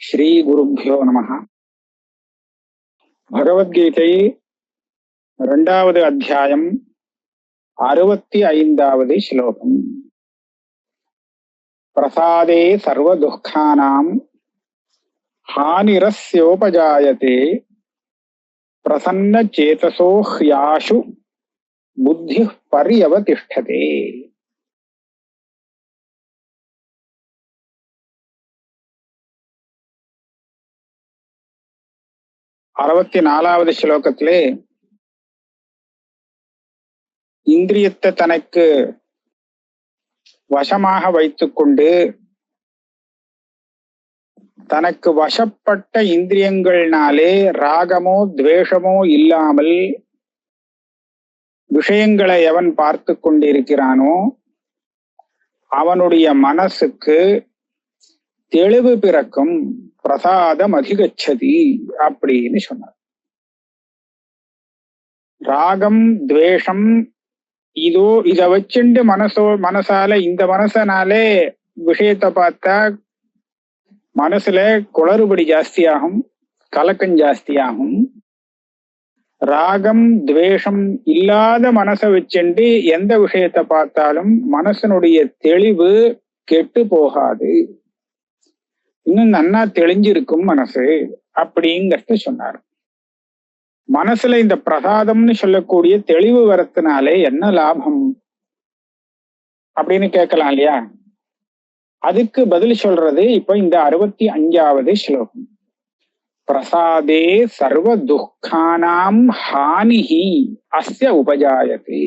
ஸ்ரீ குருப்யோ நமஹ. பகவத்கீதை 2வது அத்தியாயம் 65வது ஸ்லோகம். பிரசாதே சர்வ துக்கானாம் ஹானிரஸ்யோபஜாயதே பிரசன்ன சேதசோ ஹ்யாஷு புத்தி பர்யவதிஷ்டதே. அறுபத்தி 4வது ஸ்லோகத்திலே இந்திரியத்தை தனக்கு வசமாக வைத்துக்கொண்டு தனக்கு வசப்பட்ட இந்திரியங்கள்னாலே ராகமோ துவேஷமோ இல்லாமல் விஷயங்களை எவன் பார்த்து கொண்டிருக்கிறானோ அவனுடைய மனசுக்கு தெளிவு பிறக்கும். பிரசாதம் அதிகச்சதி அப்படின்னு சொன்னார். ராகம் துவேஷம் இத வச்சுண்டு மனசால இந்த மனசனாலே விஷயத்தை பார்த்தா மனசுல குளறுபடி ஜாஸ்தியாகும், கலக்கம் ஜாஸ்தியாகும். ராகம் துவேஷம் இல்லாத மனசை வச்சுண்டு எந்த விஷயத்தை பார்த்தாலும் மனசனுடைய தெளிவு கெட்டு போகாது, இன்னும் நன்னா தெளிஞ்சிருக்கும் மனசு அப்படிங்கறத சொன்னார். மனசுல இந்த பிரசாதம்னு சொல்லக்கூடிய தெளிவு வரத்தினாலே என்ன லாபம் அப்படின்னு கேட்கலாம் இல்லையா? அதுக்கு பதில் சொல்றது இப்ப இந்த 65வது ஸ்லோகம். பிரசாதே சர்வ துக்கானாம் ஹானிஹி அஸ்ய உபஜாயதே.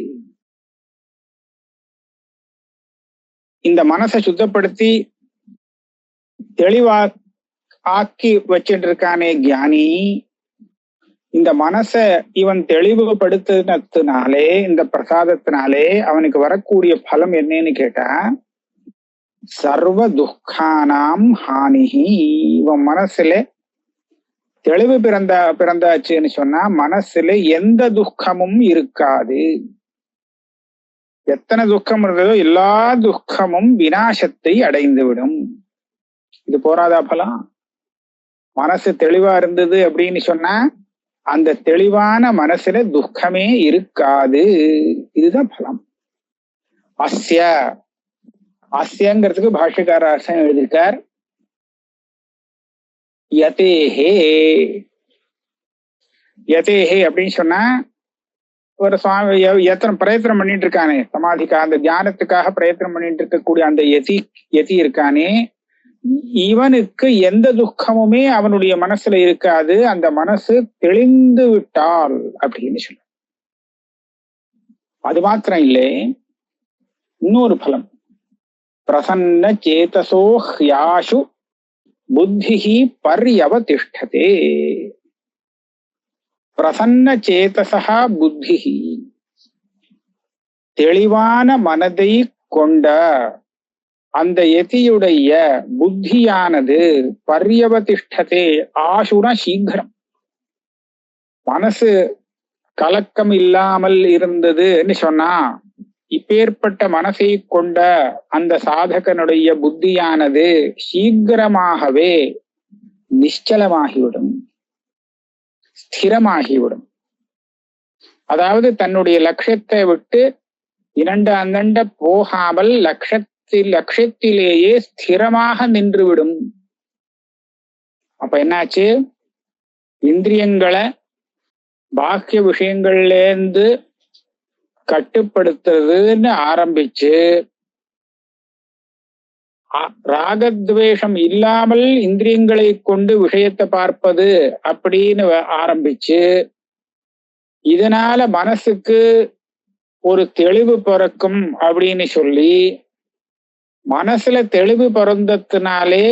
இந்த மனசை சுத்தப்படுத்தி தெளிவா ஆக்கி வச்சுட்டு இருக்கானே ஞானி, இந்த மனச இவன் தெளிவுபடுத்தினாலே இந்த பிரசாதத்தினாலே அவனுக்கு வரக்கூடிய பலம் என்னன்னு கேட்டா சர்வ துக்கானாம் ஹானிஹி. இவன் மனசுல தெளிவு பிறந்தாச்சுன்னு சொன்னா மனசுல எந்த துக்கமும் இருக்காது. எத்தனை துக்கம் இருந்ததோ எல்லா துக்கமும் விநாசத்தை அடைந்துவிடும். இது போராதா பலம்? மனசு தெளிவா இருந்தது அப்படின்னு சொன்னா அந்த தெளிவான மனசுல துக்கமே இருக்காது. இதுதான் பலம். அஸ்யங்கிறதுக்கு பாஷ்யக்கார அர்த்தம் எழுதியிருக்கார். யதேஹே அப்படின்னு சொன்னா ஒரு சுவாமி எத்தனை பிரயத்தனம் பண்ணிட்டு இருக்கானே சமாதிக்காக, அந்த தியானத்துக்காக பிரயத்தனம் பண்ணிட்டு இருக்கக்கூடிய அந்த யதி இருக்கானே, இவனுக்கு எந்த துக்கமுமே அவனுடைய மனசுல இருக்காது. அந்த மனசு தெளிந்து விட்டால் அப்படின்னு சொல்ல. அது மாத்திரம் இல்லை, இன்னொரு பலம். பிரசன்ன சேதசோ ஹ்யாஷு புத்திஹி பர்யவதிஷ்டதே. பிரசன்ன சேதசா புத்திஹி, தெளிவான மனதை கொண்ட அந்த யதியுடைய புத்தியானது பர்யவதிஷ்டதே. ஆசுர சீக்கிரம். மனசு கலக்கம் இல்லாமல் இருந்ததுன்னு சொன்னா இப்பேற்பட்ட மனசை கொண்ட அந்த சாதகனுடைய புத்தியானது சீக்கிரமாகவே நிശ്ചலமாகிவிடும், ஸ்திரமாகிவிடும். அதாவது தன்னுடைய லட்சியத்தை விட்டு இரண்டு அந்தண்ட போகாமல் லட்சியத்திலேயே ஸ்திரமாக நின்றுவிடும். அப்ப என்னாச்சு? இந்திரியங்களை பாக்கிய விஷயங்கள்லேருந்து கட்டுப்படுத்துறதுன்னு ஆரம்பிச்சு ராகத்வேஷம் இல்லாமல் இந்திரியங்களை கொண்டு விஷயத்தை பார்ப்பது அப்படின்னு ஆரம்பிச்சு இதனால மனசுக்கு ஒரு தெளிவு பிறக்கும் அப்படின்னு சொல்லி மனசுல தெளிவு பிறந்ததுனாலே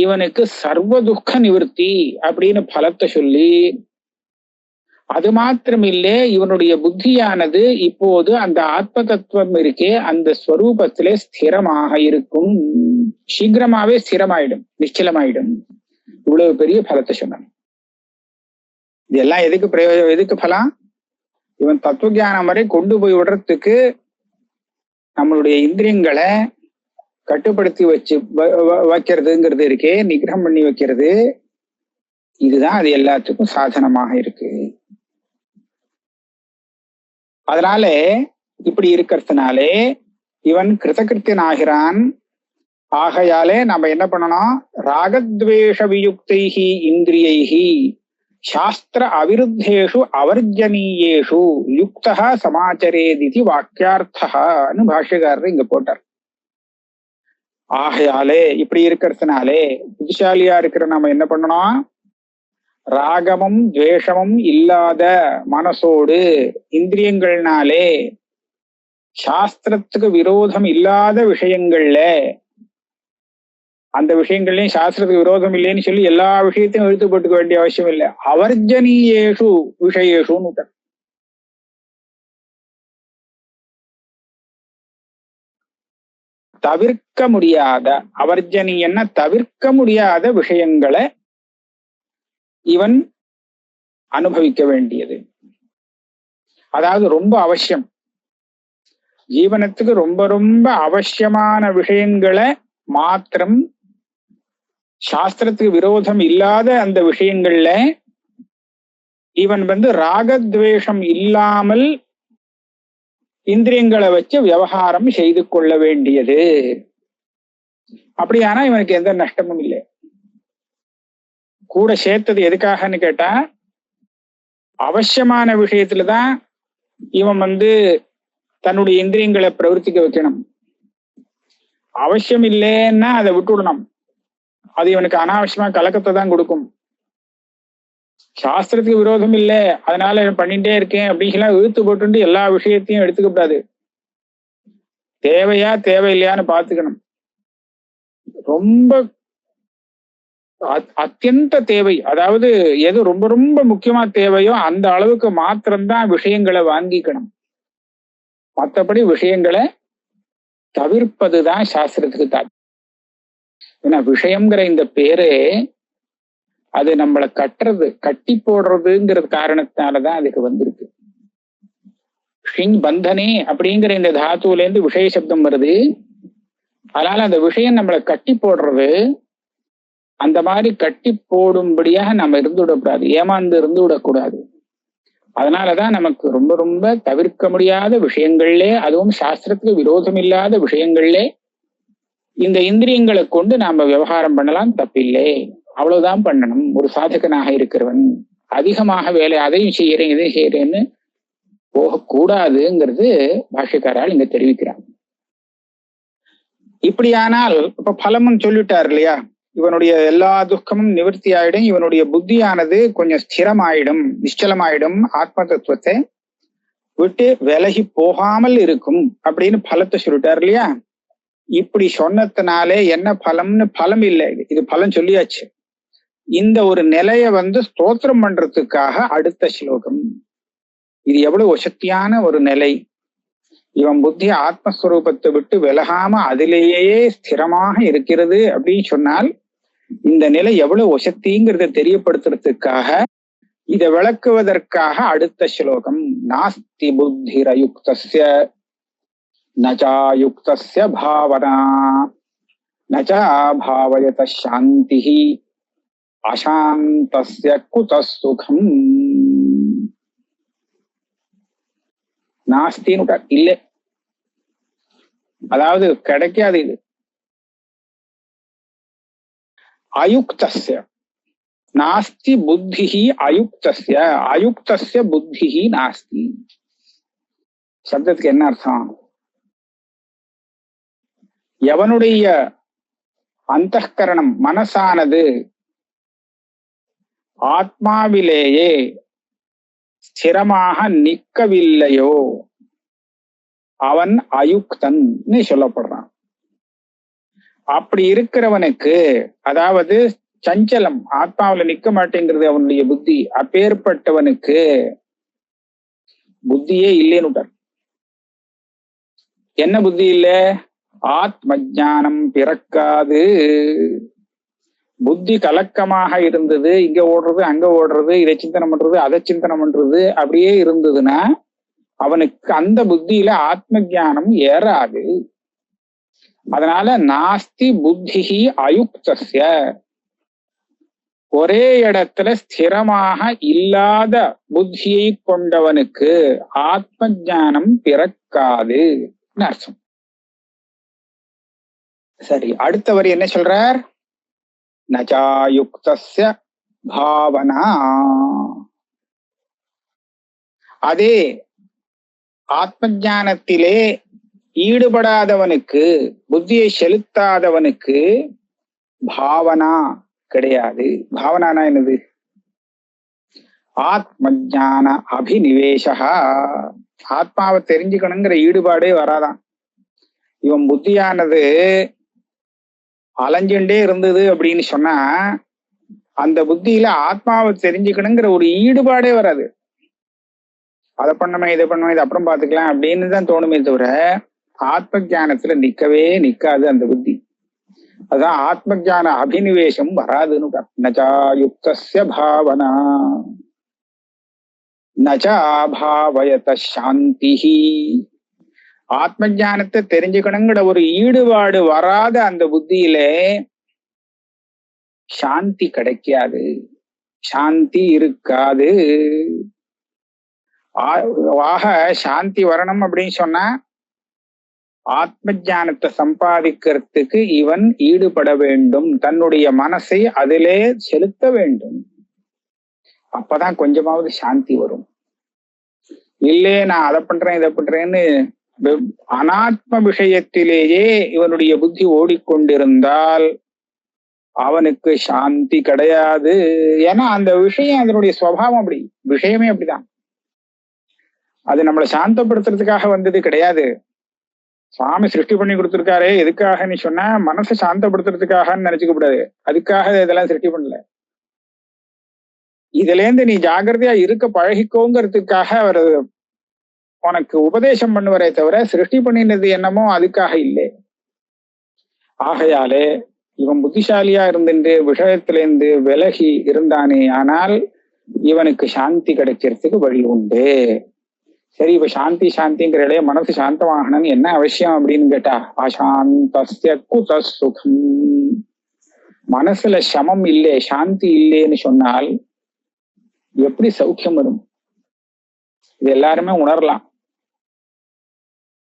இவனுக்கு சர்வ துக்க நிவர்த்தி அப்படின்னு பலத்தை சொல்லி, அது மாத்திரமில்லை இவனுடைய புத்தியானது இப்போது அந்த ஆத்ம தத்துவம் இருக்கே அந்த ஸ்வரூபத்திலே ஸ்திரமாக இருக்கும். சீக்கிரமாவே ஸ்திரமாயிடும், நிச்சலமாயிடும். இவ்வளவு பெரிய பலத்தை சொன்னான். இதெல்லாம் எதுக்கு பலம்? இவன் தத்துவ ஞானம் வரை கொண்டு போய் விடுறதுக்கு நம்மளுடைய இந்திரியங்களை கட்டுப்படுத்தி வைக்கிறதுங்கிறது இருக்கே, நிகிரகம் பண்ணி வைக்கிறது, இதுதான் அது எல்லாத்துக்கும் சாதனமாக இருக்கு. அதனால இப்படி இருக்கிறதுனாலே இவன் கிருதகிருத்தியன் ஆகிறான். ஆகையாலே நம்ம என்ன பண்ணணும், ராகத்வேஷ வியுக்தைஹி இந்திரியைஹி சாஸ்திர அவிருத்தேஷு அவர்ஜனீயேஷு யுக்தா சமாச்சரேதிதி வாக்கியார்த்தன்னு பாஷ்யக்காரர் இங்க போட்டார். ஆகையாலே இப்படி இருக்கிறதுனாலே புத்திசாலியா இருக்கிற நம்ம என்ன பண்ணணும், ராகமும் துவேஷமும் இல்லாத மனசோடு இந்திரியங்கள்னாலே சாஸ்திரத்துக்கு விரோதம் இல்லாத விஷயங்கள்ல, அந்த விஷயங்கள்லயும் சாஸ்திரத்துக்கு விரோதம் இல்லைன்னு சொல்லி எல்லா விஷயத்தையும் எழுத்து போட்டுக்க வேண்டிய அவசியம் இல்லை. அவர்ஜனீயேஷு விஷயேஷுன்னு தவிர்க்க முடியாத, அவர்ஜனீயன்னா தவிர்க்க முடியாத விஷயங்களை இவன் அனுபவிக்க வேண்டியது. அதாவது ரொம்ப அவசியம், ஜீவனத்துக்கு ரொம்ப ரொம்ப அவசியமான விஷயங்களை மாத்திரம், சாஸ்திரத்துக்கு விரோதம் இல்லாத அந்த விஷயங்கள்ல இவன் ராகத்வேஷம் இல்லாமல் இந்திரியங்களை வச்சு விவகாரம் செய்து கொள்ள வேண்டியது. அப்படியானா இவனுக்கு எந்த நஷ்டமும் இல்லை. கூட சேர்த்தது எதுக்காகன்னு கேட்டா, அவசியமான விஷயத்துலதான் இவன் தன்னுடைய இந்திரியங்களை பிரவர்த்திக்க வைக்கணும். அவசியம் இல்லைன்னா அதை விட்டுவிடணும். அது இவனுக்கு அனாவசியமா கலக்கத்தை தான் கொடுக்கும். சாஸ்திரத்துக்கு விரோதம் இல்லை அதனால பண்ணிட்டே இருக்கேன் அப்படிங்கலாம் இழுத்து போட்டு எல்லா விஷயத்தையும் எடுத்துக்க கூடாது. தேவையா தேவையில்லையான்னு பாத்துக்கணும். ரொம்ப அத்தியந்த தேவை, அதாவது எது ரொம்ப ரொம்ப முக்கியமா தேவையோ அந்த அளவுக்கு மாத்திரம்தான் விஷயங்களை வாங்கிக்கணும். மற்றபடி விஷயங்களை தவிர்ப்பதுதான் சாஸ்திரத்துக்கு தான். ஏன்னா விஷயம்ங்கிற இந்த பேரே அது நம்மளை கட்டி போடுறதுங்கிற காரணத்தினாலதான் அதுக்கு வந்திருக்கு. ஷிங் பந்தனே அப்படிங்கிற இந்த தாத்துல இருந்து விஷய சப்தம் வருது. அதனால அந்த விஷயம் நம்மளை கட்டி போடுறது. அந்த மாதிரி கட்டி போடும்படியாக நம்ம இருந்து விடக்கூடாது, ஏமாந்து இருந்து விடக்கூடாது. அதனாலதான் நமக்கு ரொம்ப ரொம்ப தவிர்க்க முடியாத விஷயங்கள்லே, அதுவும் சாஸ்திரத்துக்கு விரோதம் இல்லாத விஷயங்கள்லே இந்த இந்திரியங்களை கொண்டு நாம விவகாரம் பண்ணலாம், தப்பில்லை. அவ்வளவுதான் பண்ணணும். ஒரு சாதகனாக இருக்கிறவன் அதிகமாக வேலை அதையும் செய்யறேன் இதையும் செய்யறேன்னு போகக்கூடாதுங்கிறது பாஷ்யக்காரால் இங்க தெரிவிக்கிறாங்க. இப்படியானால் இப்ப பலமும் சொல்லிட்டார் இல்லையா, இவனுடைய எல்லா துக்கமும் நிவர்த்தி ஆயிடும், இவனுடைய புத்தியானது கொஞ்சம் ஸ்திரமாயிடும், நிச்சலமாயிடும், ஆத்ம தத்துவத்தை விட்டு விலகி போகாமல் இருக்கும் அப்படின்னு பலத்தை சொல்லிட்டார் இல்லையா. இப்படி சொன்னதுனாலே என்ன பலம்னு, பலம் இல்லை, இது பலன் சொல்லியாச்சு. இந்த ஒரு நிலைய ஸ்தோத்திரம் பண்றதுக்காக அடுத்த ஸ்லோகம். இது எவ்வளவு வசத்தியான ஒரு நிலை. இவன் புத்தி ஆத்மஸ்வரூபத்தை விட்டு விலகாம அதிலேயே ஸ்திரமாக இருக்கிறது அப்படின்னு சொன்னால் இந்த நிலை எவ்வளவு வசத்திங்கிறத தெரியப்படுத்துறதுக்காக, இதை விளக்குவதற்காக அடுத்த ஸ்லோகம். நாஸ்தி புத்திரயுக்தஸ்ய நசாயுக்தஸ்ய பாவனா நசா பாவயத சாந்திஹி அசாந்தஸ்ய குதः சுகம். நாஸ்தின்னு இல்லை, அதாவது கிடைக்காது. இது அயுக்தஸ்ய நாஸ்தி புத்திஹி அயுக்தஸ்ய, அயுக்தஸ்ய புத்திஹி நாஸ்தி. சப்தத்துக்கு என்ன அர்த்தம்? எவனுடைய அந்தःகரணம் மனசானது ஆத்மாவிலேயே ஸ்திரமாக நிற்கவில்லையோ அவன் அயுக்தன் சொல்லப்படுறான். அப்படி இருக்கிறவனுக்கு, அதாவது சஞ்சலம், ஆத்மாவில நிக்க மாட்டேங்கிறது அவனுடைய புத்தி, அப்பேற்பட்டவனுக்கு புத்தியே இல்லைன்னு. என்ன புத்தி இல்ல? ஆத்ம ஞானம் பிறக்காது. புத்தி கலக்கமாக இருந்தது, இங்க ஓடுறது அங்க ஓடுறது, இதை சிந்தனை பண்றது அதை சிந்தனை பண்றது, அப்படியே இருந்ததுன்னா அவனுக்கு அந்த புத்தியில ஆத்ம ஞானம் ஏறாது. அதனால நாஸ்தி புத்திஹி அயுக்தஸ்ய, ஒரே இடத்துல ஸ்திரமாக இல்லாத புத்தியை கொண்டவனுக்கு ஆத்ம ஞானம் பிறக்காது அர்த்தம். சரி, அடுத்தவர் என்ன சொல்றார்? நச்சாயுக்தஸ்ய பாவனா, அதே ஆத்ம ஞானத்திலே ஈடுபடாதவனுக்கு, புத்தியை செலுத்தாதவனுக்கு பாவனா கிடையாது. பாவனானா என்னது? ஆத்ம ஞான அபிநிவேஷா, ஆத்மாவை தெரிஞ்சுக்கணுங்கிற ஈடுபாடே வராதான். இவன் புத்தியானது அலைஞ்சுட்டே இருந்தது அப்படின்னு சொன்னா அந்த புத்தியில ஆத்மாவை தெரிஞ்சுக்கணுங்கிற ஒரு ஈடுபாடே வராது. அதை பண்ணமே, இதை பண்ணமே, இதை அப்புறம் பார்த்துக்கலாம் அப்படின்னு தான் தோணுமே தவிர ஆத்ம ஞானத்துல நிக்கவே நிக்காது அந்த புத்தி. அதான் ஆத்ம ஞான அபினிவேசம் வராதுன்னு. நச்சா யுக்தஸ்ய பாவனா நச்சா பாவயத சாந்திஹி, ஆத்ம ஞானத்தை தெரிஞ்சுக்கணுங்கிற ஒரு ஈடுபாடு வராத அந்த புத்தியில சாந்தி கிடைக்காது, சாந்தி இருக்காது. ஆக சாந்தி வரணும் அப்படின்னு சொன்னா ஆத்ம ஞானத்தை சம்பாதிக்கிறதுக்கு இவன் ஈடுபட வேண்டும், தன்னுடைய மனசை அதிலே செலுத்த வேண்டும். அப்பதான் கொஞ்சமாவது சாந்தி வரும். இல்லே நான் அதை பண்றேன் இதை பண்றேன்னு அனாத்ம விஷயத்திலேயே இவனுடைய புத்தி ஓடிக்கொண்டிருந்தால் அவனுக்கு சாந்தி கிடையாது. ஏன்னா அந்த விஷயம் அதனுடைய சுவாவம் அப்படி, விஷயமே அப்படிதான். அது நம்மளை சாந்தப்படுத்துறதுக்காக வந்தது கிடையாது. சுவாமி சிருஷ்டி பண்ணி கொடுத்துருக்காரு எதுக்காகன்னு சொன்னா மனசை சாந்தப்படுத்துறதுக்காகன்னு நினைச்சுக்க கூடாது. அதுக்காக இதெல்லாம் சிருஷ்டி பண்ணல. இதுல இருந்து நீ ஜாகிரதையா இருக்க பழகிக்கோங்கிறதுக்காக அவர் உனக்கு உபதேசம் பண்ணுவரே தவிர சிருஷ்டி பண்ணினது என்னமோ அதுக்காக இல்லை. ஆகையாலே இவன் புத்திசாலியா இருந்துட்டு விஷயத்திலிருந்து விலகி இருந்தானே ஆனால் இவனுக்கு சாந்தி கிடைக்கிறதுக்கு வழி உண்டு. சரி, இப்ப சாந்தி சாந்திங்கிற இடையே மனசு சாந்தமாகணும்னு என்ன அவசியம் அப்படின்னு கேட்டா, அசாந்தஸ்ய குத சுகம், மனசுல சமம் இல்லை, சாந்தி இல்லைன்னு சொன்னால் எப்படி சௌக்கியம் வரும்? இது எல்லாருமே உணரலாம்.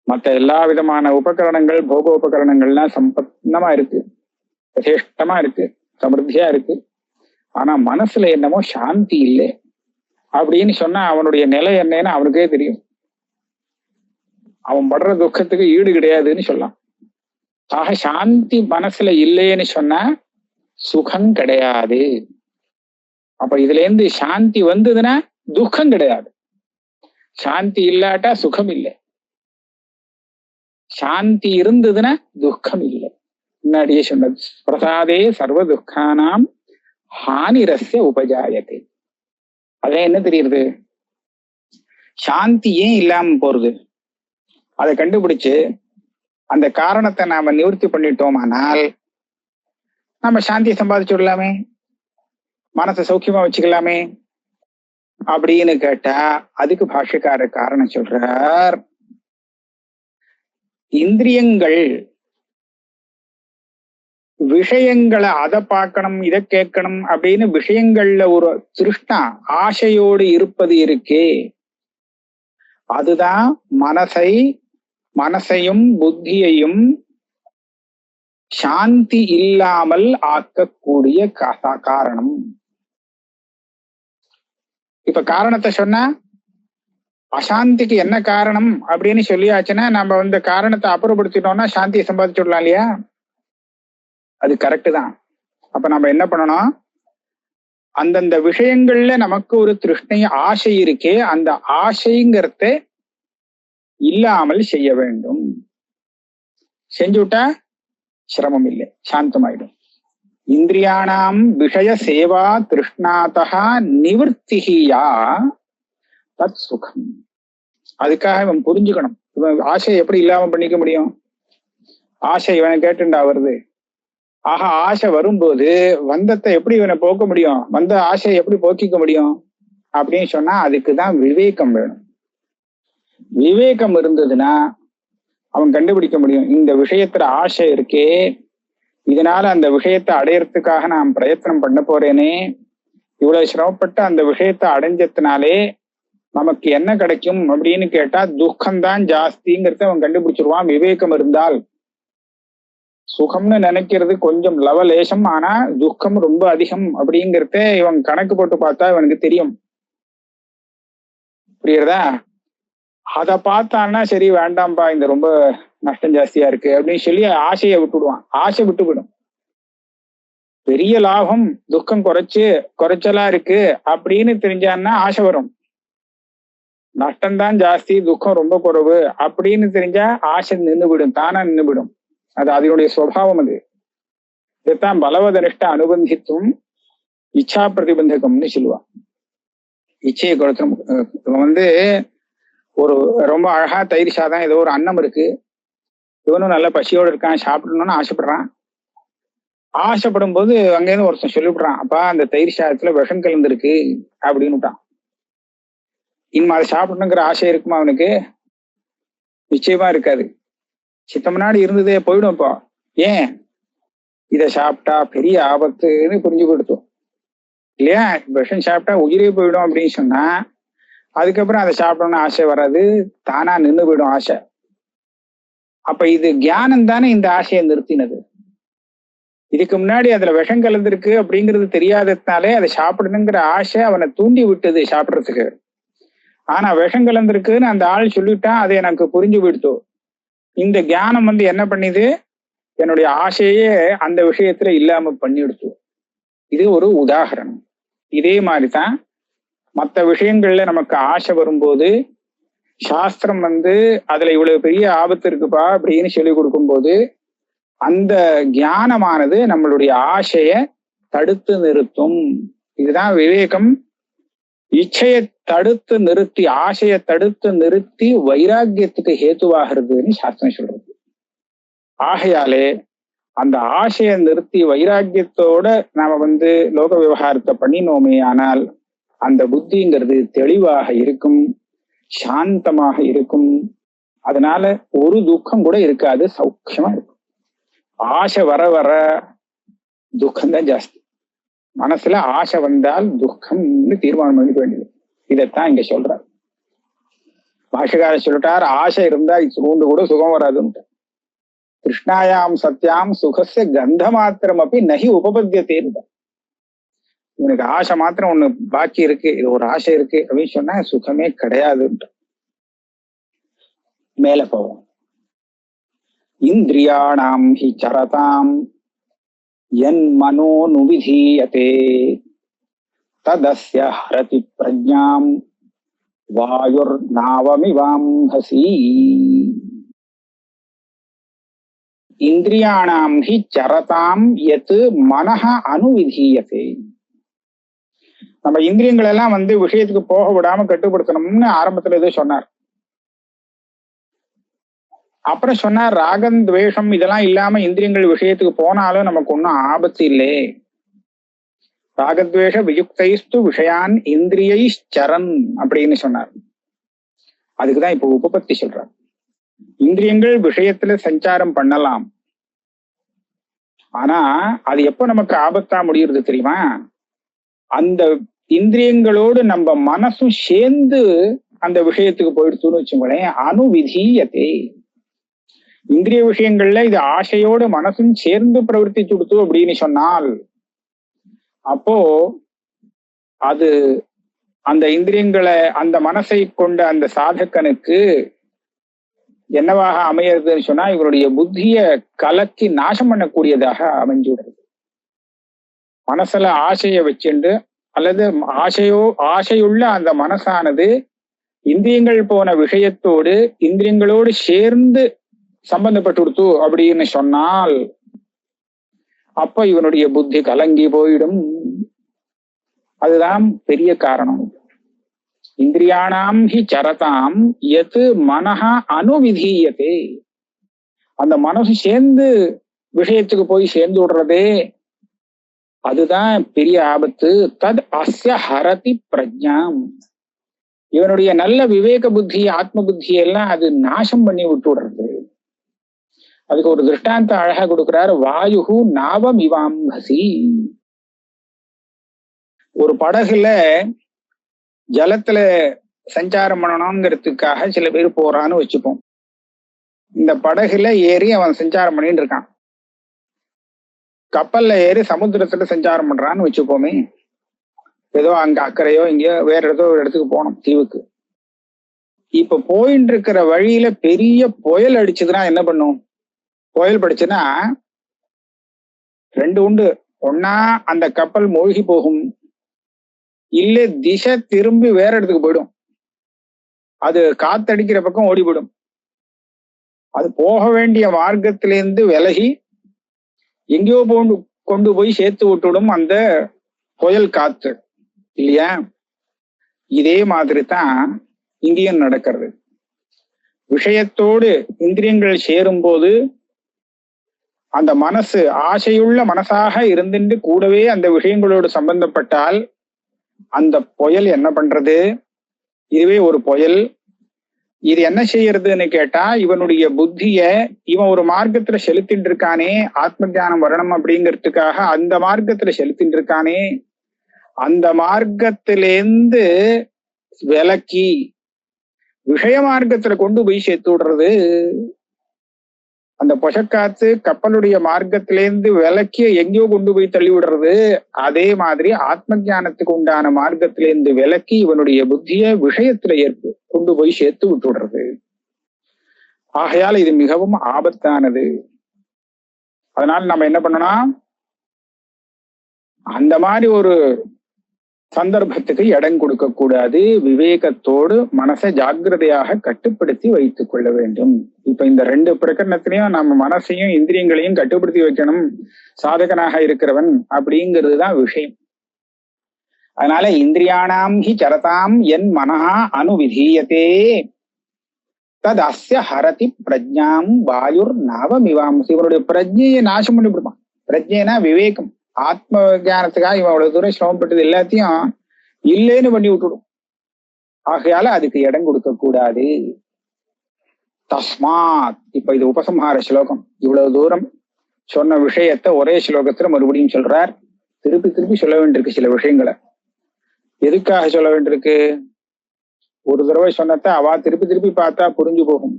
மற்ற எல்லா விதமான உபகரணங்கள், போக உபகரணங்கள்லாம் சம்பன்னமா இருக்கு, யதேஷ்டமா இருக்கு, சமிருத்தியா இருக்கு. ஆனா மனசுல என்னமோ சாந்தி இல்லை அப்படின்னு சொன்னா அவனுடைய நிலை என்னன்னு அவனுக்கே தெரியும். அவன் படுற துக்கத்துக்கு ஈடு கிடையாதுன்னு சொல்லலாம். ஆக சாந்தி மனசுல இல்லைன்னு சொன்னா சுகம் கிடையாது. அப்ப இதுல இருந்து சாந்தி வந்ததுன்னா துக்கம் கிடையாது. சாந்தி இல்லாட்டா சுகம் இல்லை, சாந்தி இருந்ததுன்னா துக்கம் இல்லை. முன்னாடியே சொன்னது, பிரசாதே சர்வ துக்கானாம் ஹானிரஸ்ய உபஜாயத்தை. அதான் என்ன தெரியுது? சாந்தி ஏன் இல்லாம போறது அதை கண்டுபிடிச்சு அந்த காரணத்தை நாம நிவர்த்தி பண்ணிட்டோமானால் நம்ம சாந்தியை சம்பாதிச்சு விடலாமே, மனசை சௌக்கியமா வச்சுக்கலாமே அப்படின்னு கேட்டா அதுக்கு பாஷ்யக்கார காரணம் சொல்றார். இந்திரியங்கள் விஷயங்களை அதை பார்க்கணும் இதை கேட்கணும் அப்படின்னு விஷயங்கள்ல ஒரு திருஷ்ணா ஆசையோடு இருப்பது இருக்கே, அதுதான் மனசையும் புத்தியையும் சாந்தி இல்லாமல் ஆக்கக்கூடிய காரணம். இப்ப காரணத்தை சொன்னா அசாந்திக்கு என்ன காரணம் அப்படின்னு சொல்லியாச்சுன்னா நம்ம வந்து காரணத்தை அப்புறப்படுத்திட்டோம்னா சாந்தியை சம்பாதிச்சு விடலாம் இல்லையா? அது கரெக்டு தான். அப்ப நம்ம என்ன பண்ணணும், அந்தந்த விஷயங்கள்ல நமக்கு ஒரு திருஷ்ணை ஆசை இருக்கே, அந்த ஆசைங்கிறத இல்லாமல் செய்ய வேண்டும். செஞ்சுட்டா சிரமம் இல்லை, சாந்தமாயிடும். இந்திரியானாம் விஷய சேவா திருஷ்ணாதா நிவர்த்தியா தத் சுகம். அதுக்காக இவன் புரிஞ்சுக்கணும், இவன் ஆசையை எப்படி இல்லாம பண்ணிக்க முடியும்? ஆசை இவனை கேட்டுண்டா வருது. ஆக ஆசை வரும்போது வந்தத்தை எப்படி இவனை போக்க முடியும், வந்த ஆசையை எப்படி போக்கிக்க முடியும் அப்படின்னு சொன்னா அதுக்குதான் விவேகம் வேணும். விவேகம் இருந்ததுன்னா அவன் கண்டுபிடிக்க முடியும். இந்த விஷயத்துல ஆசை இருக்கே, இதனால அந்த விஷயத்தை அடையறதுக்காக நான் பிரயத்தனம் பண்ண போறேனே, இவ்வளவு சிரமப்பட்டு அந்த விஷயத்தை அடைஞ்சதுனாலே நமக்கு என்ன கிடைக்கும் அப்படின்னு கேட்டா துக்கம்தான் ஜாஸ்திங்கிறத அவன் கண்டுபிடிச்சிருவான். விவேகம் இருந்தால் சுகம்னு நினைக்கிறது கொஞ்சம் லவலேசம், ஆனா துக்கம் ரொம்ப அதிகம் அப்படிங்கிறத இவன் கணக்கு போட்டு பார்த்தா இவனுக்கு தெரியும். புரியுறதா? அதை பார்த்தான்னா சரி வேண்டாம்பா, இந்த ரொம்ப நஷ்டம் ஜாஸ்தியா இருக்கு அப்படின்னு சொல்லி ஆசையை விட்டுடுவான். ஆசை விட்டு விடும். பெரிய லாபம் துக்கம் குறைச்சலா இருக்கு அப்படின்னு தெரிஞ்சான்னா ஆசை வரும். நஷ்டம்தான் ஜாஸ்தி துக்கம் ரொம்ப குறைவு அப்படின்னு தெரிஞ்சா ஆசை நின்றுவிடும், தானா நின்றுவிடும். அது அதனுடைய சுவாவம். அது இதைத்தான் பலவதனிஷ்ட அனுபந்தித்துவம் இச்சா பிரதிபந்தகம்னு சொல்லுவான். இச்சையை கொடுத்த ஒரு ரொம்ப அழகா தயிர் சாதம் ஏதோ ஒரு அன்னம் இருக்கு, இவனும் நல்ல பசியோடு இருக்கான், சாப்பிடணும்னு ஆசைப்படுறான். ஆசைப்படும் போது அங்கேருந்து ஒருத்தன் சொல்லிவிடுறான், அப்பா அந்த தயிர் சாதத்துல விஷம் கலந்துருக்கு அப்படின்னு விட்டான். இனிமே அதை சாப்பிடணுங்கிற ஆசை இருக்குமா அவனுக்கு? நிச்சயமா இருக்காது. சித்த முன்னாடி இருந்ததே போயிடும். இப்போ ஏன் இதை சாப்பிட்டா பெரிய ஆபத்துன்னு புரிஞ்சு கொடுத்தோம் இல்லையா? விஷம் சாப்பிட்டா உயிரே போயிடும் அப்படின்னு சொன்னா அதுக்கப்புறம் அதை சாப்பிடணும்னு ஆசை வராது, தானா நின்று போயிடும் ஆசை. அப்ப இது ஞானம் தானே இந்த ஆசையை நிறுத்தினது. இதுக்கு முன்னாடி அதுல விஷம் கலந்துருக்கு அப்படிங்கிறது தெரியாததுனாலே அதை சாப்பிடணுங்கிற ஆசை அவனை தூண்டி விட்டது சாப்பிட்றதுக்கு. ஆனா விஷம் கலந்துருக்குன்னு அந்த ஆள் சொல்லிட்டான், அது எனக்கு புரிஞ்சு விடுத்தோம். இந்த ஞானம் என்ன பண்ணிது, என்னுடைய ஆசையே அந்த விஷயத்துல இல்லாம பண்ணிடுச்சு. இது ஒரு உதாரணம். இதே மாதிரிதான் மற்ற விஷயங்கள்ல நமக்கு ஆசை வரும்போது சாஸ்திரம் அதுல இவ்வளவு பெரிய ஆபத்து இருக்குப்பா அப்படின்னு சொல்லி கொடுக்கும்போது அந்த ஞானமானது நம்மளுடைய ஆசைய தடுத்து நிறுத்தும். இதுதான் விவேகம். இச்சையை தடுத்து நிறுத்தி, ஆசையை தடுத்து நிறுத்தி வைராக்கியத்துக்கு ஹேத்துவாகிறதுன்னு சாஸ்திரம் சொல்றது. ஆகையாலே அந்த ஆசையை நிறுத்தி வைராக்கியத்தோட நாம லோக விவகாரத்தை பண்ணினோமே ஆனால் அந்த புத்திங்கிறது தெளிவாக இருக்கும், சாந்தமாக இருக்கும். அதனால ஒரு துக்கம் கூட இருக்காது, சௌக்கியமா இருக்கும். ஆசை வர வர துக்கம்தான் ஜாஸ்தி. மனசுல ஆசை வந்தால் துக்கம்னு தீர்மானம் பண்ணிக்க வேண்டியது. இதைத்தான் இங்க சொல்றார். பாஷகாரர் சொல்லிட்டார், ஆசை இருந்தா சூண்டு கூட சுகம் வராதுன்ட்டு. கிருஷ்ணாயாம் சத்யாம் சுகசிய கந்த மாத்திரம் அப்படி நகி உபபத்தியத்தே. இவனுக்கு ஆசை மாத்திரம் ஒண்ணு பாக்கி இருக்கு, இது ஒரு ஆசை இருக்கு அப்படின்னு சொன்னா சுகமே கிடையாதுன்ட்டு. மேல போவோம். இந்திரியாணாம் ஹி சரதாம் யன் மனோ நுவிதீயதே ததஸ்ய ஹரதி பிரஜ்ஞாம் வாயுர் நாவமிவாம்ஹசி. இந்திரியாணாம் ஹி சரதாம் யத் மனஹ அனுவிதீயதே. நம்ம இந்திரியங்கள் எல்லாம் விஷயத்துக்கு போக விடாம கட்டுப்படுத்தணும்னு ஆரம்பத்துல ஏதோ சொன்னார். அப்புறம் சொன்னார், ராகம் துவேஷம் இதெல்லாம் இல்லாம இந்திரியங்கள் விஷயத்துக்கு போனாலும் நமக்கு ஒன்றும் ஆபத்து இல்லை. ராகத்வேஷ வியுக்தைஸ்து விஷயான் இந்திரியை சரன் அப்படின்னு சொன்னார். அதுக்குதான் இப்ப உபபத்தி சொல்றார். இந்திரியங்கள் விஷயத்துல சஞ்சாரம் பண்ணலாம், ஆனா அது எப்ப நமக்கு ஆபத்தா முடியுறது தெரியுமா? அந்த இந்திரியங்களோடு நம்ம மனசும் சேர்ந்து அந்த விஷயத்துக்கு போயிடுச்சுன்னு வச்சுக்கோங்களேன். அனுவிதீயத்தே. இந்திரிய விஷயங்கள்ல இது ஆசையோடு மனசும் சேர்ந்து பிரவர்த்திச்சு கொடுத்து அப்படின்னு சொன்னால் அப்போ அது அந்த இந்திரியங்களை அந்த மனசை கொண்ட அந்த சாதகனுக்கு என்னவாக அமையறதுன்னு சொன்னா இவருடைய புத்திய கலக்கி நாசம் பண்ணக்கூடியதாக அமைஞ்சு விடுறது. மனசுல ஆசையை வச்சுண்டு அல்லது ஆசையுள்ள அந்த மனசானது இந்திரியங்கள் போன விஷயத்தோடு இந்திரியங்களோடு சேர்ந்து சம்பந்தப்பட்டு கொடுத்து அப்படின்னு சொன்னால் அப்ப இவனுடைய புத்தி கலங்கி போயிடும். அதுதான் பெரிய காரணம். இந்திரியாணாம் ஹி சரதாம் யத் மனஹ அனுவிதீயதே. அந்த மனசு சேர்ந்து விஷயத்துக்கு போய் சேர்ந்து விடுறதே அதுதான் பெரிய ஆபத்து. தத் அஸ்ய ஹரதி பிரஜ்ஞாம். இவனுடைய நல்ல விவேக புத்தி ஆத்ம புத்தி எல்லாம் அது நாசம் பண்ணி விட்டு விடுறது. அதுக்கு ஒரு திருஷ்டாந்தம் அழகா கொடுக்கிறார். வாயுகு நாவமிவாம்பசி. ஒரு படகுல ஜலத்துல சஞ்சாரம் பண்ணணுங்கிறதுக்காக சில பேர் போறான்னு வச்சுப்போம். இந்த படகுல ஏறி அவன் சஞ்சாரம் பண்ணிட்டு இருக்கான். கப்பல்ல ஏறி சமுத்திரத்துல சஞ்சாரம் பண்றான்னு வச்சுப்போமே. ஏதோ அங்க அக்கறையோ இங்கேயோ வேற ஏதோ ஒரு இடத்துக்கு போனோம், தீவுக்கு. இப்ப போயிட்டு இருக்கிற வழியில பெரிய புயல் அடிச்சதுன்னா என்ன பண்ணும்? புயல் படிச்சுன்னா ரெண்டு உண்டு. ஒன்னா அந்த கப்பல் மூழ்கி போகும், இல்ல திசை திரும்பி வேற இடத்துக்கு போயிடும். அது காத்தடிக்கிற பக்கம் ஓடி போயிடும். அது போக வேண்டிய மார்க்கத்திலேருந்து விலகி எங்கேயோ கொண்டு போய் சேர்த்து விட்டுடும் அந்த புயல் காத்து, இல்லையா? இதே மாதிரி தான் இங்கேயும் நடக்கிறது. விஷயத்தோடு இந்திரியங்கள் சேரும் போது அந்த மனசு ஆசையுள்ள மனசாக இருந்துட்டு கூடவே அந்த விஷயங்களோடு சம்பந்தப்பட்டால் அந்த புயல் என்ன பண்றது? இதுவே ஒரு புயல். இது என்ன செய்யறதுன்னு கேட்டா, இவனுடைய புத்திய இவன் ஒரு மார்க்கத்துல செலுத்திட்டு இருக்கானே, ஆத்ம தியானம் வரணும் அப்படிங்கிறதுக்காக அந்த மார்க்கத்துல செலுத்திட்டு இருக்கானே, அந்த மார்க்கத்திலேந்து விலக்கி விஷய மார்க்கத்துல கொண்டு போய் சேர்த்து விடுறது. அந்த பொஷக்காத்து கப்பலுடைய மார்க்கத்திலேருந்து விலக்கி எங்கேயோ கொண்டு போய் தள்ளி விடுறது. அதே மாதிரி ஆத்ம தியானத்துக்கு உண்டான மார்க்கத்திலேருந்து விலக்கி இவனுடைய புத்திய விஷயத்துல கொண்டு போய் சேர்த்து விட்டு விடுறது. ஆகையால் இது மிகவும் ஆபத்தானது. அதனால நம்ம என்ன பண்ணணும்? அந்த மாதிரி ஒரு சந்தர்ப்பத்துக்கு இடம் கொடுக்க கூடாது. விவேகத்தோடு மனசை ஜாக்கிரதையாக கட்டுப்படுத்தி வைத்துக் கொள்ள வேண்டும். இப்ப இந்த ரெண்டு பிரகரணத்திலையும் நம்ம மனசையும் இந்திரியங்களையும் கட்டுப்படுத்தி வைக்கணும் சாதகனாக இருக்கிறவன், அப்படிங்கிறது தான் விஷயம். அதனால இந்திரியானாம் ஹி சரதாம் என் மனஹா அனுவிதீயத்தே தத் அஸ்ய ஹரதி பிரஜ்ஞாம் வாயுர் நாவமிவாம்சி. இவனுடைய பிரஜையை நாசம் பண்ணி விடுவான். பிரஜைனா விவேகம். ஆத்ம தியானத்துக்காக இவன் அவ்வளவு தூரம் சிரமப்பட்டது எல்லாத்தையும் இல்லைன்னு பண்ணி விட்டுடும். ஆகையால அதுக்கு இடம் கொடுக்க கூடாது. தஸ்மாத். இப்ப இது உபசம்ஹார ஸ்லோகம். இவ்வளவு தூரம் சொன்ன விஷயத்த ஒரே ஸ்லோகத்துல மறுபடியும் சொல்றார். திருப்பி திருப்பி சொல்ல வேண்டியிருக்கு சில விஷயங்களை. எதுக்காக சொல்ல வேண்டியிருக்கு? ஒரு தடவை சொன்னத அவ திருப்பி திருப்பி பார்த்தா புரிஞ்சு போகும்.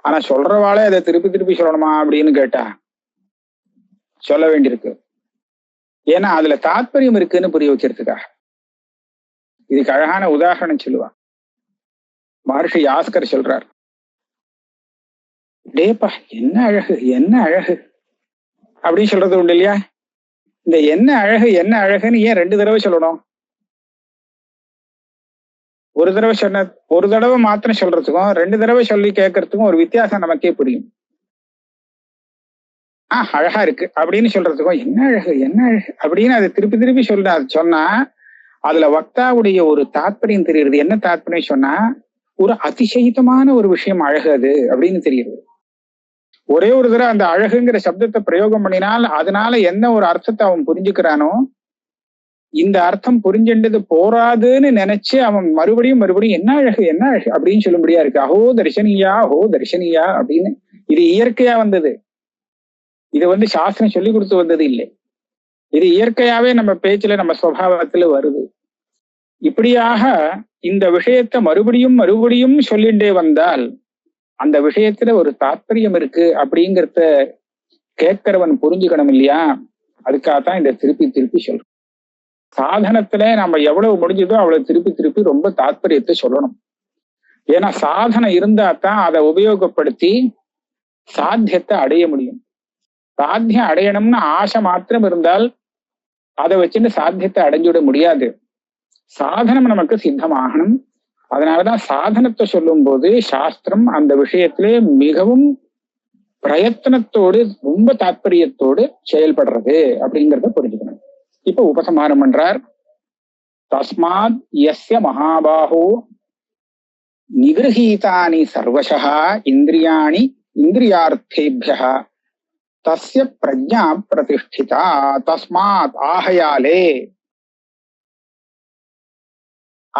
ஆனா சொல்றவாளே அதை திருப்பி திருப்பி சொல்லணுமா அப்படின்னு கேட்டா சொல்ல வேண்டியிருக்கு. ஏன்னா அதுல தாத்பரியம் இருக்குன்னு புரிய வைக்கிறதுக்காக. இதுக்கு அழகான உதாரணம் சொல்லுவான். மகர்ஷி யாஸ்கர் சொல்றார், டேப்பா என்ன அழகு என்ன அழகு அப்படின்னு சொல்றது உண்டு இல்லையா? இந்த என்ன அழகு என்ன அழகுன்னு ஏன் ரெண்டு தடவை சொல்லணும்? ஒரு தடவை மாத்திரம் சொல்றதுக்கும் ரெண்டு தடவை சொல்லி கேட்கறதுக்கும் ஒரு வித்தியாசம் நமக்கே புரியும். அழகா இருக்கு அப்படின்னு சொல்றதுக்கும் என்ன அழகு என்ன அழகு அப்படின்னு அதை திருப்பி திருப்பி சொன்னா அதுல வக்தாவுடைய ஒரு தாத்பரியம் தெரியுது. என்ன தாத்பரியம் சொன்னா, ஒரு அதிசயித்தமான ஒரு விஷயம் அழகு அது அப்படின்னு தெரியுது. ஒரே ஒரு தடவை அந்த அழகுங்கிற சப்தத்தை பிரயோகம் பண்ணினால் அதனால என்ன ஒரு அர்த்தத்தை அவன் புரிஞ்சுக்கிறானோ, இந்த அர்த்தம் புரிஞ்சுண்டது போராதுன்னு நினைச்சு அவன் மறுபடியும் என்ன அழகு என்ன அழகு அப்படின்னு சொல்லும்படியா இருக்கு. அஹோ தரிசனியா அப்படின்னு. இது இயற்கையா வந்தது. இது சாஸ்திரம் சொல்லி கொடுத்து வந்தது இல்லை. இது இயற்கையாவே நம்ம பேச்சுல நம்ம சுபாவத்துல வருது. இப்படியாக இந்த விஷயத்த மறுபடியும் சொல்லிண்டே வந்தால் அந்த விஷயத்துல ஒரு தாத்பரியம் இருக்கு அப்படிங்கிறத கேட்கிறவன் புரிஞ்சுக்கணும் இல்லையா? அதுக்காகத்தான் இந்த திருப்பி சொல்றோம். சாதனத்துல நம்ம எவ்வளவு முடிஞ்சதோ அவ்வளவு திருப்பி ரொம்ப தாத்பரியத்தை சொல்லணும். ஏன்னா சாதனம் இருந்தா தான் அதை உபயோகப்படுத்தி சாத்தியத்தை அடைய முடியும். சாத்தியம் அடையணும்னு ஆசை மாத்திரம் இருந்தால் அதை வச்சுட்டு சாத்தியத்தை அடைஞ்சுவிட முடியாது. சாதனம் நமக்கு சித்தமாகணும். அதனாலதான் சாதனத்தை சொல்லும் போது சாஸ்திரம் அந்த விஷயத்திலே மிகவும் பிரயத்தனத்தோடு ரொம்ப தாத்பரியத்தோடு செயல்படுறது அப்படிங்கிறத புரிஞ்சுக்கணும். இப்ப உபசம்ஹாரம் பண்றார். தஸ்மாத் யஸ்ய மகாபாஹோ நிகிருஹீதானி சர்வசஹ இந்திரியாணி இந்திரியார்த்தேபியஹ தஸ்ய பிரஜ்ஞா பிரதிஷ்டிதா. தஸ்மாத் ஆகையாலே.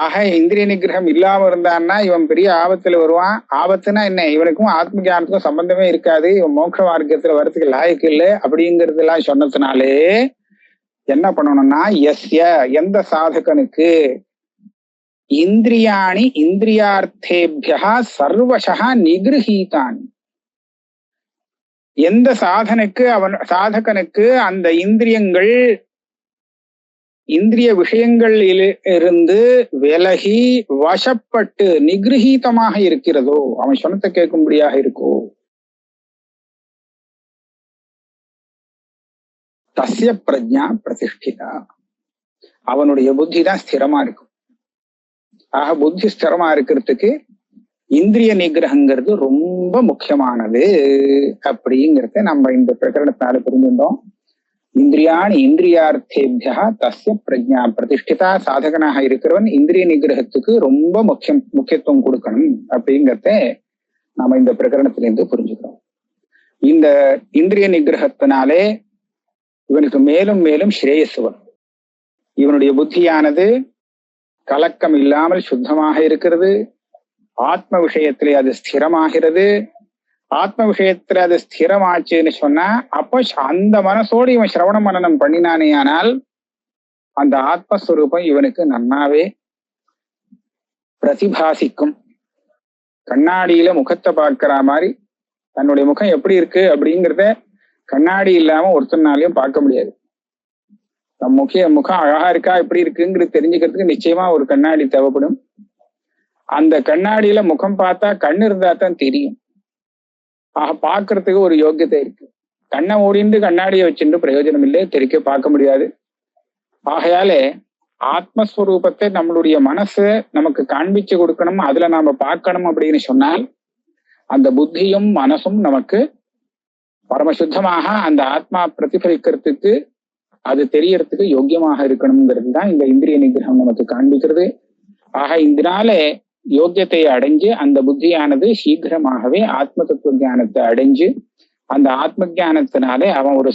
ஆக இந்திரிய நிகிரகம் இல்லாம இருந்தான்னா இவன் பெரிய ஆபத்துல வருவான். ஆபத்துனா என்ன, இவனுக்கும் ஆத்ம ஞானத்துக்கும் சம்பந்தமே இருக்காது, இவன் மோட்ச மார்க்கத்துல வரதுக்கு லாயக்கு இல்லை அப்படிங்கிறது எல்லாம் சொன்னதுனாலே என்ன பண்ணணும்னா, எஸ்ய எந்த சாதகனுக்கு இந்திரியாணி இந்திரியார்த்தேபியா சர்வசா நிகிரஹீதானி, எந்த சாதகனுக்கு அந்த இந்திரியங்கள் இந்திரிய விஷயங்களில் இருந்து விலகி வசப்பட்டு நிகிரஹீதமாக இருக்கிறதோ, அவன் சொன்னத்தை கேட்கும்படியாக இருக்கோ, தஸ்ய பிரஜா பிரதிஷ்டிதா, அவனுடைய புத்தி தான் ஸ்திரமா இருக்கும். ஆக புத்தி ஸ்திரமா இருக்கிறதுக்கு இந்திரிய நிகிரகங்கிறது ரொம்ப முக்கியமானது அப்படிங்கிறத நம்ம இந்த பிரகரணத்தால புரிஞ்சுட்டோம். இந்திரியாணி இந்திரியார்த்தேபியா தஸ்ய பிரஜா பிரதிஷ்டிதா, சாதகனாக இருக்கிறவன் இந்திரிய நிகிரகத்துக்கு ரொம்ப முக்கியத்துவம் கொடுக்கணும் அப்படிங்கிறத நாம இந்த பிரகரணத்திலிருந்து புரிஞ்சுக்கிறோம். இந்த இந்திரிய நிகிரகத்தினாலே இவனுக்கு மேலும் மேலும் ஸ்ரேயஸ் வரும். இவனுடைய புத்தியானது கலக்கம் இல்லாமல் சுத்தமாக இருக்கிறது. ஆத்ம விஷயத்திலே அது ஸ்திரமாகிறது. ஆத்ம விஷயத்துல அது ஸ்திரமாச்சுன்னு சொன்னா அப்போ அந்த மனசோடு இவன் சிரவண மனனம் பண்ணினானே ஆனால் அந்த ஆத்மஸ்வரூபம் இவனுக்கு நன்னாவே பிரதிபாசிக்கும். கண்ணாடியில முகத்தை பார்க்கிற மாதிரி தன்னுடைய முகம் எப்படி இருக்கு அப்படிங்கிறத கண்ணாடி இல்லாம ஒருத்தனாலையும் பார்க்க முடியாது. நம் முகம் அழகா இருக்கா எப்படி இருக்குங்கிறது தெரிஞ்சுக்கிறதுக்கு நிச்சயமா ஒரு கண்ணாடி தேவைப்படும். அந்த கண்ணாடியில முகம் பார்த்தா கண்ணு இருந்தா தான் தெரியும். ஆக பார்க்கறதுக்கு ஒரு யோக்கியத்தை இருக்கு. கண்ணை மூடிண்டு கண்ணாடியை வச்சுட்டு பிரயோஜனம் இல்லை, தெரிக்க பார்க்க முடியாது. ஆகையாலே ஆத்மஸ்வரூபத்தை நம்மளுடைய மனசு நமக்கு காண்பிச்சு கொடுக்கணும், அதுல நாம பார்க்கணும் அப்படின்னு சொன்னால் அந்த புத்தியும் மனசும் நமக்கு பரமசுத்தமாக அந்த ஆத்மா பிரதிபலிக்கிறதுக்கு அது தெரியறதுக்கு யோக்கியமாக இருக்கணுங்கிறது தான் இந்த இந்திரிய நிகிரகம் நமக்கு காண்பிக்கிறது. ஆக இதனாலே யோக்கியத்தை அடைஞ்சு அந்த புத்தியானது சீக்கிரமாகவே ஆத்ம தத்துவ ஞானத்தை அடைஞ்சு அந்த ஆத்ம ஞானத்தினாலே அவன் ஒரு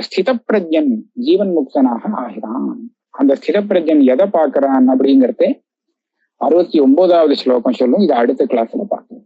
ஸ்தித பிரஜன் ஜீவன் முக்தனாக ஆகிறான். அந்த ஸ்திர பிரஜன் எதை பார்க்கிறான் அப்படிங்கிறத 69வது ஸ்லோகம் சொல்லும். இதை அடுத்த கிளாஸ்ல பார்க்கலாம்.